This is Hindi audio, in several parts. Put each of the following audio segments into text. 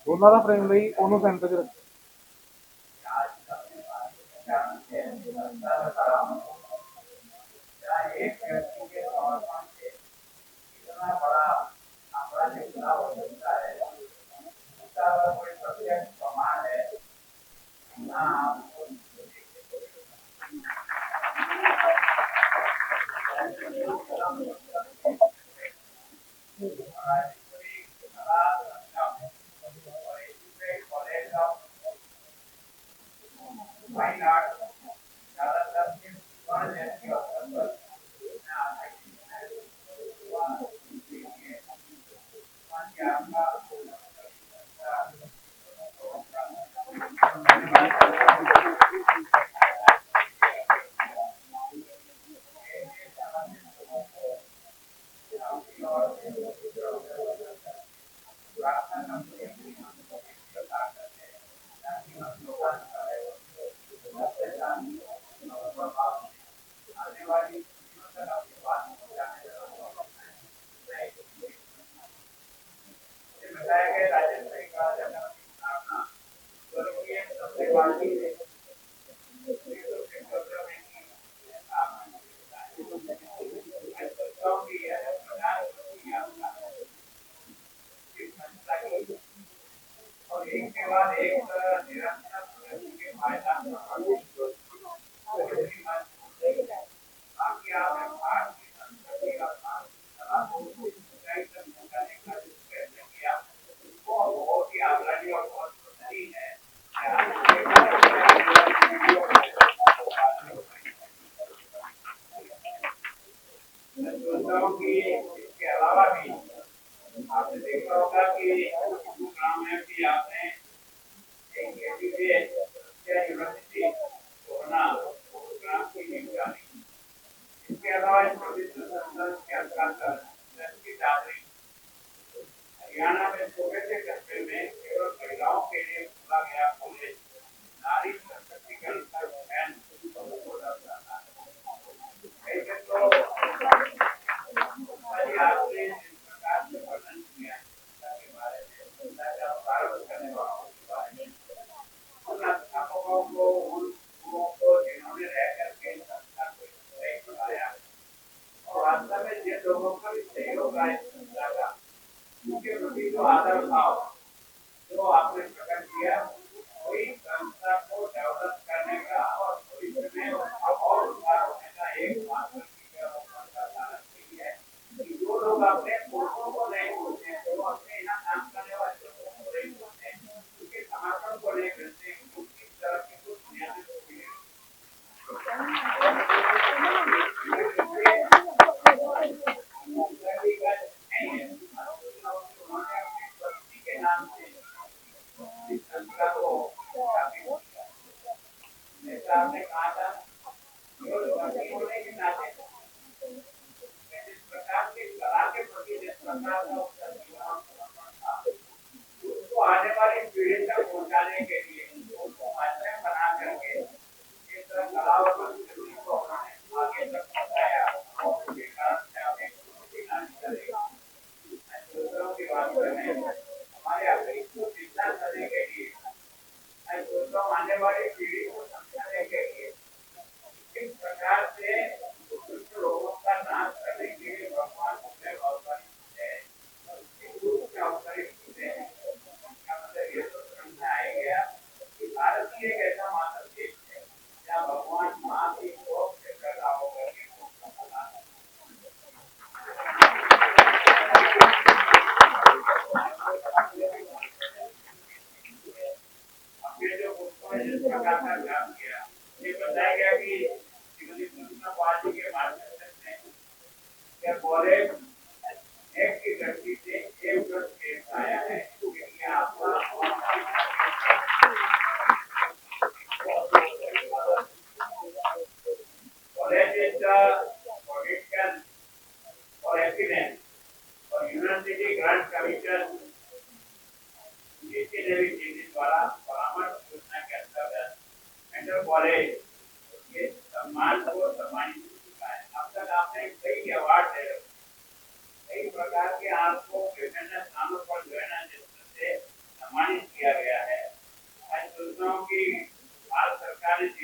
ਦੋਨਾਂ ਦਾ ਫਰੇਮ ਲਈ ਉਹਨੂੰ ਸੈਂਟਰ 'ਚ ਰੱਖੋ।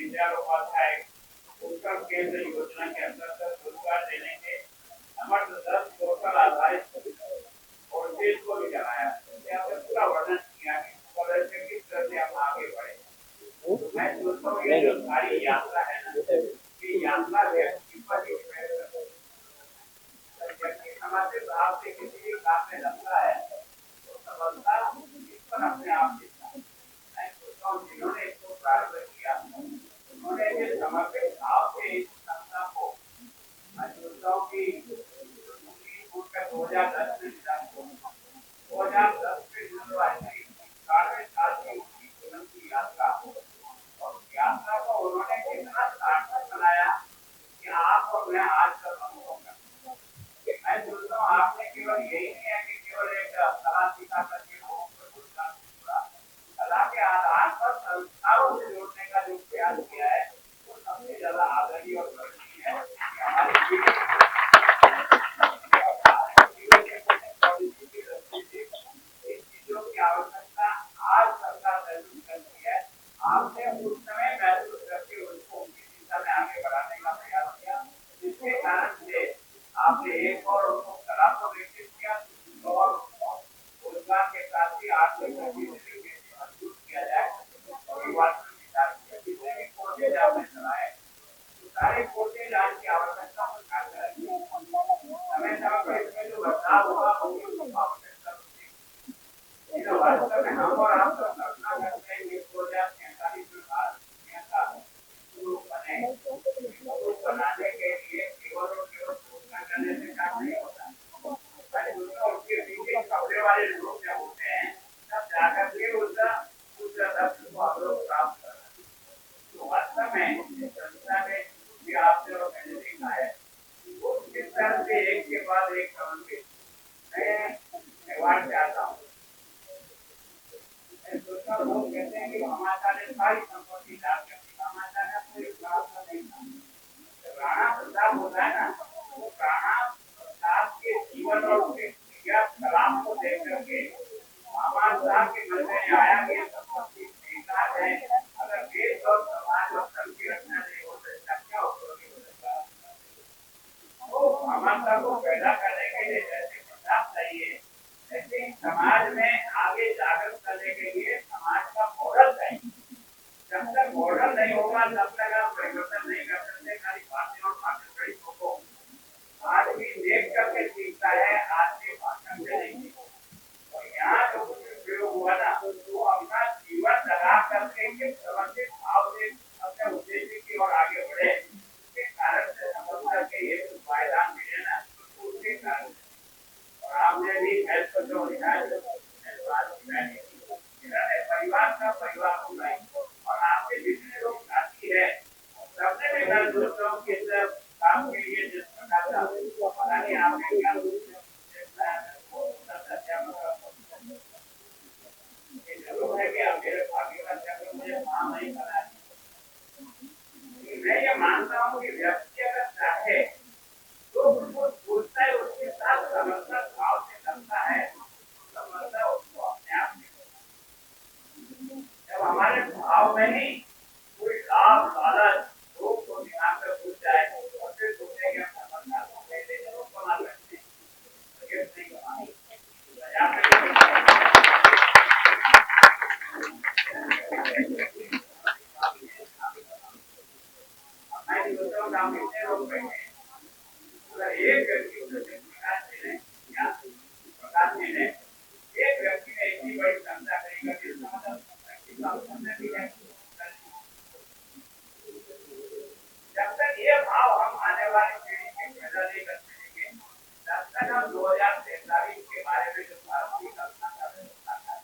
दीनदयाल उपाध्याय उत्कर्ष केंद्र योजना के अंतर्गत रोजगार देने के समर्थ 10 पोर्टल आधारित कोर्सेज को भी चलाया। यहाँ पे पूरा वर्णन किया कि किस तरह से हम आगे बढ़े। मैं सोचता हूँ ये जो सारी यात्रा है ना, ये यात्रा व्यक्ति पर डिपेंड करती है। व्यक्ति समाज से भाव से किसी भी काम में लगता है तो सफलता इस पर अपने आप दिखता है। मैं सोचता हूँ जिन्होंने इसको प्रारंभ किया उन्होंने ये समर्पित भाव से इस संस्था को, मैं सोचता हूँ कि 2010 में 2010 में शुरुआती 11वें साल की उनकी जीवन की यात्रा और यात्रा को उन्होंने इतना सार्थक बनाया कि आप और मैं आज तक अनुभव करते हैं। मैं सोचता हूँ आपने केवल यही नहीं है कि केवल एक कला सीखा करके लोगों को रोजगार मिला, कला के आधार पर संस्कारों से जोड़ने का जो प्रयास किया है वो सबसे ज्यादा आदरणीय और गौरवनीय है। हमारी पीढ़ी चीजों की आवश्यकता आज सरकार महसूस करती है। आपने उस समय महसूस करके उसको उनकी दिशा में आगे बढ़ाने का प्रयास किया, जिसके कारण से आपने एक और उनको कला को विकसित किया और रोजगार के साथ ही आर्थिक गतिविधि को मजबूत किया जाए और युवा विचार किया। जितने भी कोर्सेज आपने चलाए सारे कोर्सेज आज की आवश्यकता पर कार्य करेंगे। समय समय पर इसमें जो बदलाव होगा वो आवश्यकता होगी। वास्तव में हम और आप सब कल्पना करते हैं कि 2043 में भारत दुनिया का ग्रुप बने। ग्रुप बनाने के लिए केवल और केवल घोषणा करने से काम नहीं होता। उसके पीछे कपड़े वाले लोग जब होते हैं तब जाकर के उसका उस लक्ष्य को हम लोग प्राप्त करना। तो वास्तव में इस संस्था ने भी आपसे और मैंने देखा है वो किस तरह से एक के बाद एक समर्पित मैं अवार्ड चाहता हूँ। लोग कहते हैं कि हमारा ने सारी संपत्ति दान कर दी, हमारा ने कोई प्राप्त नहीं था। राणा प्रताप होता है ना, वो राणा प्रताप के जीवन और उसके कलाम को देख करके हमारे साहब के मन में आया कि संपत्ति बेकार है, अगर देश और समाज और धर्म की रक्षा नहीं हो सकता क्या उपयोगी हो सकता। तो हमारे को पैदा करने के लिए जैसे प्रताप चाहिए ऐसे ही समाज में आगे जागरूक करने के लिए समाज का मॉडल चाहिए। जब तक मॉडल नहीं होगा तब तक आप परिवर्तन नहीं कर सकते। खाली बातें और बातें बड़ी को आदमी देख करके सीखता है, आदमी भाषण से नहीं सीखता। और यहाँ जो कुछ प्रयोग हुआ ना वो अपना जीवन लगा करके समर्पित भाव से अपने उद्देश्य की ओर आगे बढ़े, उसके कारण से सफलता के ये जो पायदान मिले ना उसके कारण। और आपने भी हेल्प कर जो लिखा है परिवार का परिवार होना है और आपके जितने लोग साथी है सबने भी मैं सोचता हूँ कि काम के लिए जिस प्रकार का पता नहीं आपने क्या जरूर है कि आप मेरे भाग्य का चक्र मुझे काम नहीं बना। मैं ये मानता हूँ कि व्यक्ति अगर चाहे तो उसको सोचता है उसके साथ समर्पण भाव से करता है समर्पण उसको अपने आप जब हमारे भाव में ही कोई लाभ लालच लोग को ध्यान में घुस जाए और फिर सोचे कि हम समर्पण को पहले जरूर कमा सकते हैं तो ये नहीं कमाएंगे। मैं सोचता हूँ हम इतने लोग बैठे अगर एक व्यक्ति प्रकाश जी ने एक व्यक्ति ने इतनी बड़ी संस्था करेगा कि जब तक ये भाव हम आने वाली पीढ़ी में पैदा नहीं कर सकेंगे तब तक हम 2043 के बारे में जो भारत की कल्पना कर रहे हैं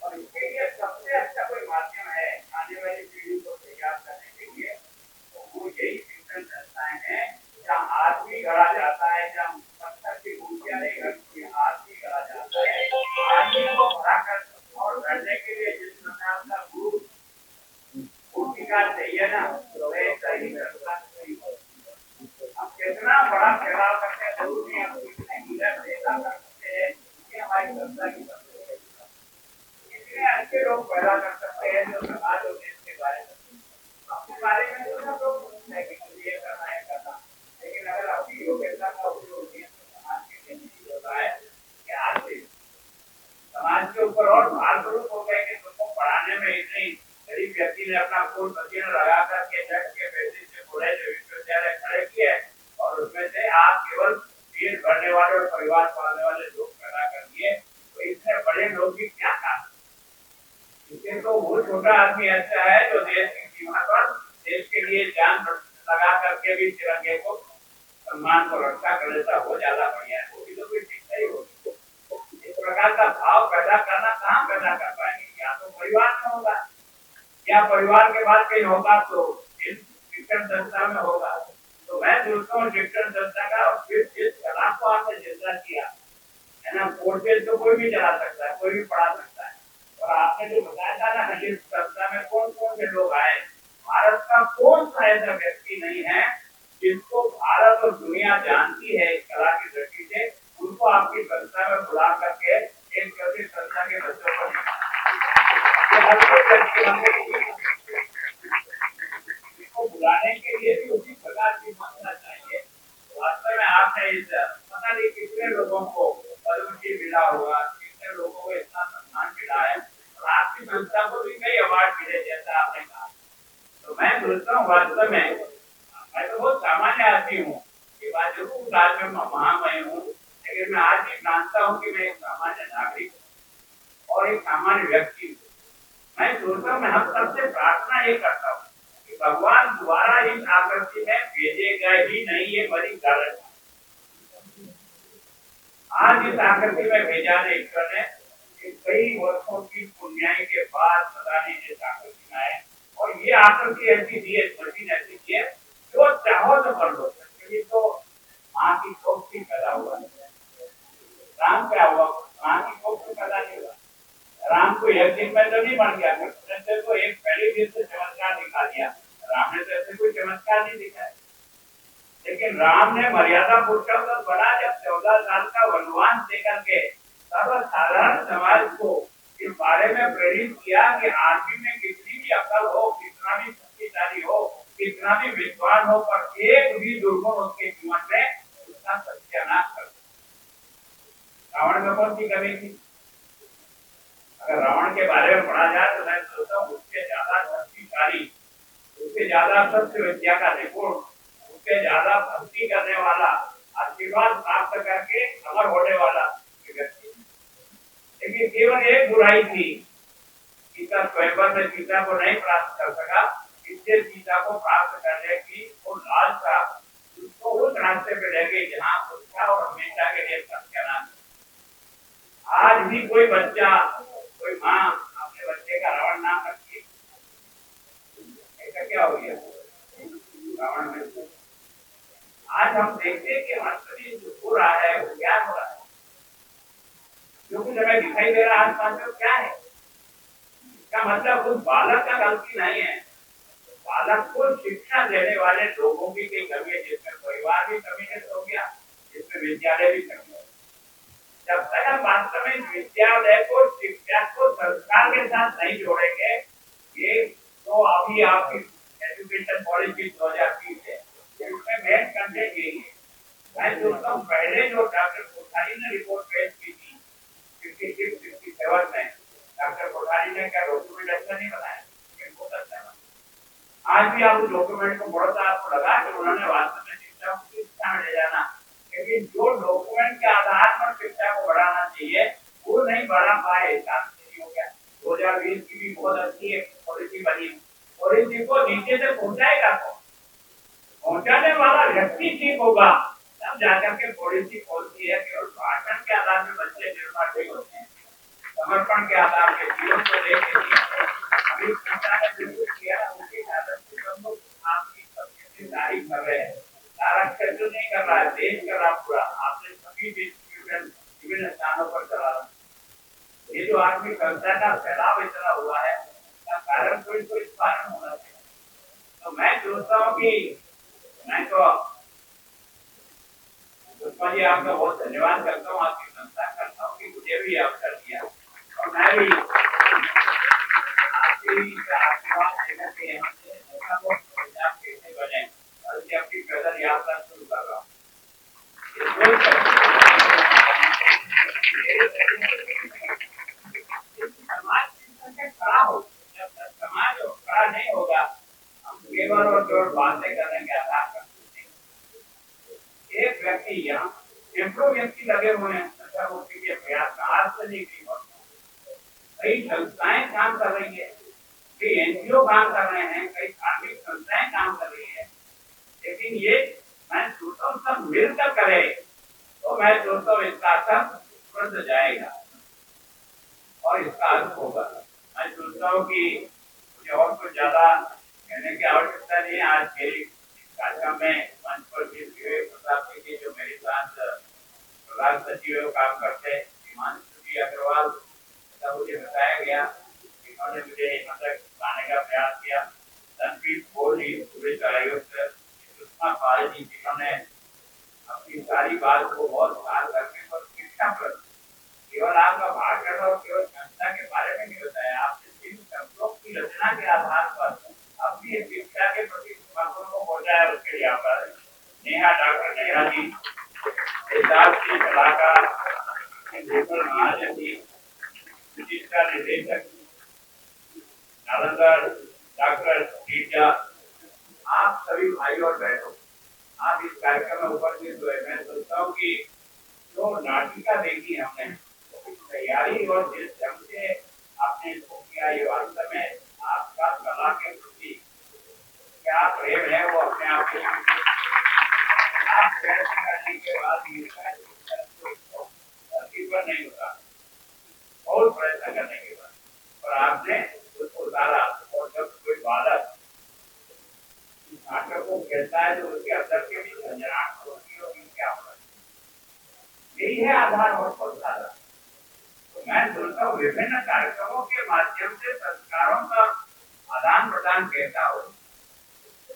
और इसके लिए सबसे अच्छा कोई माध्यम है आने वाली पीढ़ी को तैयार करने के लिए तो वो यही शिक्षण संस्थाएं हैं जहाँ आदमी गढ़ा जाता है, जहाँ पत्थर की मूर्तियां नहीं गढ़ती आदमी गढ़ा जाता है। आदमी को बड़ा कर और गढ़ने के लिए जिस प्रकार का गुरु भूमिका चाहिए ना वैसा ही संस्था नहीं हम कितना बड़ा फैलाव करते हैं जरूर नहीं हम कितने मिलत ऐसा करते हैं कि हमारी संस्था की कितने अच्छे लोग पैदा कर सकते हैं जो समाज और देश के बारे में वाले और परिवार पालने वाले लोग पैदा कर दिए, तो इतने बड़े लोग भी क्या काम। इससे तो वो छोटा आदमी अच्छा है जो देश की सीमा पर देश के लिए जान लगा करके भी तिरंगे को सम्मान को रक्षा कर लेता, वो ज्यादा बढ़िया है। वो भी तो कोई शिक्षा ही होगी। इस प्रकार का भाव पैदा करना कहाँ पैदा कर पाएंगे? या तो परिवार में होगा, या परिवार के बाद कहीं होगा तो शिक्षण संस्था में होगा। तो मैं सोचता हूँ शिक्षण संस्था का, और फिर जिस कला को आपने जिंदा किया है ना, पोर्टल तो कोई भी चला सकता है, कोई भी पढ़ा सकता है। और आपने जो बताया था ना, इस संस्था में कौन कौन से लोग आए, भारत का कौन सा ऐसा व्यक्ति नहीं है जिसको भारत और दुनिया जानती है इस कला की दृष्टि से, उनको आपकी संस्था में बुला करके एक छोटी संस्था के बच्चों को इसको बुलाने के लिए भी उसी प्रकार की मात्रा चाहिए। वास्तव में आपने इस पता नहीं कितने लोगों को पद्मश्री मिला होगा, कितने लोगों को इतना सम्मान मिला है, और आपकी संस्था को भी कई अवार्ड मिले जैसा आपने कहा। तो मैं सोचता हूँ वास्तव में मैं तो बहुत सामान्य आदमी हूँ, ये बात जरूर राज्य में महामय हूँ, लेकिन मैं आज भी जानता हूँ कि मैं एक सामान्य नागरिक और एक सामान्य व्यक्ति हूँ। मैं सोचता हूँ, मैं हम सबसे प्रार्थना ये करता हूँ कि भगवान दोबारा इस आकृति में भेजेगा ही नहीं, ये बड़ी गारंटी। आज इस आकृति में भेजा ने ईश्वर ने कई वर्षों की पुण्याई के बाद पता नहीं जिस आकृति में आए, और ये आकृति ऐसी दी है, मशीन ऐसी दी है, जो चाहो तो कर लो। तो माँ की कोख से पैदा हुआ, राम क्या हुआ, माँ की कोख से पैदा नहीं हुआ। राम को एक दिन में तो नहीं बन गया, कृष्ण को एक पहले दिन से चमत्कार दिखा दिया, राम ने तो ऐसे कोई चमत्कार नहीं दिखाया। लेकिन राम ने मर्यादा पुरुषोत्तम बना जब 14 साल का वनवास देकर के सर्वसाधारण समाज को इस बारे में प्रेरित किया कि आदमी में कितनी भी अकल हो, कितना भी शक्तिशाली हो, कितना भी विद्वान हो, पर एक भी दुर्गुण उसके जीवन में उसका सत्यानाश कर सकता। रावण में कौन सी कमी थी? अगर रावण के बारे में पढ़ा जाए तो मैं सोचता हूँ उससे ज्यादा शक्तिशाली, उससे ज्यादा सत्य विद्या का निपुण, उससे ज्यादा भक्ति करने वाला, आशीर्वाद प्राप्त करके अमर होने वाला व्यक्ति। लेकिन केवल एक बुराई थी, सीता स्वयंवर में सीता को नहीं प्राप्त कर सका, इससे सीता को प्राप्त करने की वो लालसा उसको उस रास्ते पे ले गई जहाँ उसका और हमेशा के लिए सत्यानाश। आज भी कोई बच्चा, कोई माँ अपने बच्चे का रावण नाम रखती है, ऐसा क्या हो गया रावण में? आज हम देखते हैं कि वास्तविक जो हो रहा है वो क्या हो रहा है, जो कुछ हमें दिखाई दे रहा है आसपास में क्या है। इसका मतलब उस बालक का गलती नहीं है, बालक को शिक्षा देने वाले लोगों की कई कमी है, जिसमें परिवार भी कमीनेट हो गया, जिसमें विद्यालय भी कमी हो। जब तक हम वास्तव में विद्यालय को शिक्षा को संस्कार के साथ नहीं जोड़ेंगे, ये तो अभी आपकी एजुकेशन पॉलिसी 2020 है, इसमें मेन कंटेंट यही है। मैं सोचता हूँ पहले जो डॉक्टर कोठारी ने रिपोर्ट पेश की थी 56-57 में, डॉक्टर कोठारी ने क्या डॉक्यूमेंट अच्छा नहीं बनाया, बहुत अच्छा बना। आज भी आप उस डॉक्यूमेंट को पढ़ता आपको लगा कि उन्होंने वास्तव में शिक्षा को किस दिशा में ले जाना, लेकिन जो डॉक्यूमेंट के आधार पर शिक्षा को बढ़ाना चाहिए वो नहीं बढ़ा पाए। हो गया 2020 की भी बहुत अच्छी पॉलिसी बनी, पॉलिसी को नीचे से पहुंचाएगा कौन? पहुंचाने वाला व्यक्ति ठीक होगा, तब जाकर के पॉलिसी पहुंचती है। केवल भाषण के आधार में बच्चे निर्माण होते हैं, समर्पण के आधार पे जीवन को लेकर अभी संस्था ने बिल्कुल किया, उनकी आदत से हम लोग आपकी सबकी तारीफ कर रहे हैं। सारा क्षेत्र नहीं कर रहा है, देश कर रहा पूरा, आपने सभी विभिन्न स्थानों पर चला रहा। ये जो आदमी संस्था का फैलाव इतना हुआ है, इसका कारण कोई कोई कारण होना चाहिए। तो मैं सोचता हूँ कि मैं तो पुष्पा जी आपका बहुत धन्यवाद करता हूँ, आपकी संस्था करता हूँ कि मुझे भी अवसर दिया, और मैं भी आपकी आशीर्वाद लेकर के यहाँ से पंजाब कैसे बने और इसकी अपनी पैदल यात्रा शुरू कर रहा हूँ। समाज खड़ा हो, जब तक समाज खड़ा नहीं होगा हम केवल और केवल बातें करने के आधार पर। एक व्यक्ति यहाँ इम्प्रूवमेंट की लगे हुए हैं नशा मुक्ति के प्रयास में आज से नहीं की कई संस्थाएं काम कर रही है, कई एनजीओ काम कर रहे हैं, कई धार्मिक संस्थाएं काम कर रही है, लेकिन ये मैं सोचता हूँ सब मिलकर करे तो मैं सोचता हूँ इसका असर तुरंत जाएगा और इसका अर्थ होगा। मैं सोचता हूँ कि मुझे और कुछ ज्यादा कहने की आवश्यकता नहीं है। आज मेरी कार्यक्रम में मंच पर प्रताप जी जो मेरे साथ प्रधान सचिव काम करते हिमांशु जी अग्रवाल का मुझे बताया गया, इन्होंने मुझे यहाँ तक लाने का प्रयास किया। रणबीर कौर जी पुलिस आयुक्त, सुषमा पाल जी जिन्होंने अपनी सारी बात को बहुत सार करके और शिक्षा पर केवल आपका भाषण और केवल संस्था के बारे में नहीं बताया, आपने जिन शब्दों की रचना के आधार पर अपनी शिक्षा के प्रति समर्पण को पहुंचाया उसके लिए आभार। नेहा डॉक्टर नेहा जी, सिद्धार्थ जी कलाकार, गोपाल महाजन जी, जिसका निर्देशक नालंदा डॉक्टर टीजा, आप सभी भाइयों और बहनों, आप इस कार्यक्रम में उपस्थित हुए। मैं सोचता हूँ कि जो नाटिका देखी हमने, तैयारी और जिस ढंग से आपने इसको किया, ये वास्तव में आपका कला के प्रति क्या प्रेम है वो अपने आप में आप प्रयत्न करने के बाद धरती पर नहीं होता, बहुत प्रयत्न करने के बाद और आपने उसको उतारा। और जब कोई बालक नाटक को खेलता है तो उसके अंदर के भी झंझनाहट होती है और क्या होता है, यही है आधार और प्रोत्साहन। तो मैं सोचता हूँ विभिन्न कार्यक्रमों के माध्यम से संस्कारों का आदान प्रदान कहता हो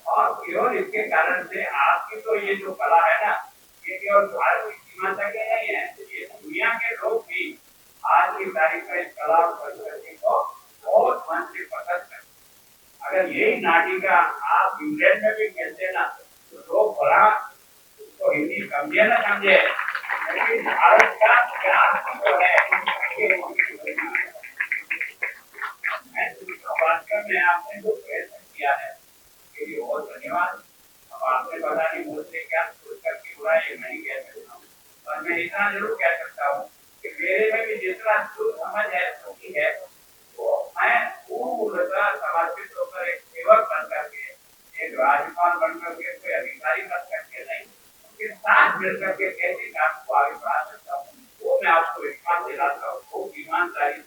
और केवल इसके कारण से आपकी तो ये जो कला है ना, ये केवल भारत की सीमा तक ही नहीं है, ये दुनिया के लोग भी आज की तारीख में इस कला और संस्कृति को बहुत मन से पसंद करते। अगर यही नाटिका आप इंग्लैंड में भी खेलते ना तो लोग बड़ा तो हिंदी समझे ना समझे, लेकिन भारत का ज्ञान जो है वास्तव में आपने जो प्रयत्न किया है उसके लिए बहुत धन्यवाद। अब आपने पता नहीं मुझसे क्या सोच करके बुरा ये नहीं कह सकता हूँ, और मैं इतना जरूर कह सकता हूँ कि मेरे में भी जितना समझ है सोची है वो मैं पूर्णतः समर्पित होकर एक सेवक बन करके, एक राज्यपाल बन करके, कोई अधिकारी बन करके नहीं, उनके साथ मिल करके कैसे काम को आगे बढ़ा सकता हूँ वो मैं आपको विश्वास दिलाता हूँ। बहुत ईमानदारी